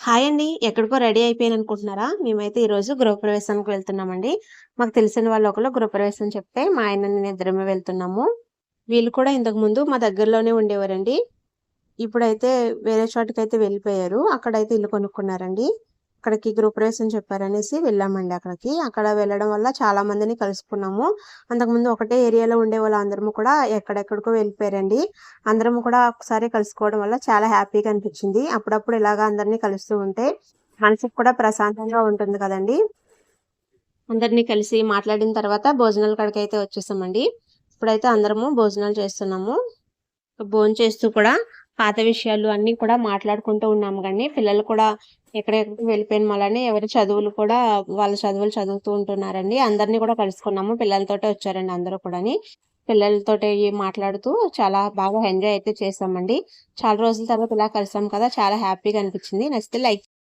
Hi అండి. ఎక్కడికో ready అయిపోయాను అనుకుంటున్నారా? మేమైతే ఈరోజు గృహప్రవేశానికి వెళ్తున్నామండి. మాకు తెలిసిన వాళ్ళు ఒకళ్ళు గృహప్రవేశం చెప్తే మా ఆయన నేను ఇద్దరమే వెళ్తున్నాము. వీళ్ళు కూడా ఇంతకుముందు మా దగ్గరలోనే ఉండేవారండి. ఇప్పుడైతే వేరే చోటుకైతే వెళ్ళిపోయారు. అక్కడైతే ఇల్లు కొనుక్కున్నారండి. అక్కడికి గృహప్రవేశం చెప్పారనేసి వెళ్ళామండి అక్కడికి. అక్కడ వెళ్ళడం వల్ల చాలా మందిని కలుసుకున్నాము. అంతకుముందు ఒకటే ఏరియాలో ఉండేవాళ్ళందరము కూడా ఎక్కడెక్కడికో వెళ్ళిపోయారండి. అందరము కూడా ఒకసారి కలుసుకోవడం వల్ల చాలా హ్యాపీగా అనిపించింది. అప్పుడప్పుడు ఇలాగ అందరిని కలుస్తూ ఉంటే మనసుకు కూడా ప్రశాంతంగా ఉంటుంది కదండీ! అందరిని కలిసి మాట్లాడిన తర్వాత భోజనాల కాడికైతే వచ్చేసామండి. ఇప్పుడైతే అందరము భోజనాలు చేస్తున్నాము. భోంచేస్తూ కూడా పాత విషయాలు అన్నీ కూడా మాట్లాడుకుంటూ ఉన్నాము గానీ, పిల్లలు కూడా ఎక్కడెక్కడికో వెళ్ళిపోయిన వల్లనే ఎవరి చదువులు కూడా వాళ్ళ చదువులు చదువుతూ ఉంటున్నారండి. అందరిని కూడా కలుసుకున్నాము. పిల్లలతోటే వచ్చారండి అందరూ కూడాని. పిల్లలతోటి మాట్లాడుతూ చాలా బాగా ఎంజాయ్ అయితే చేశామండి. చాలా రోజుల తర్వాత ఇలా కలిసాం కదా! చాలా హ్యాపీగా అనిపించింది. నచ్చితే లైక్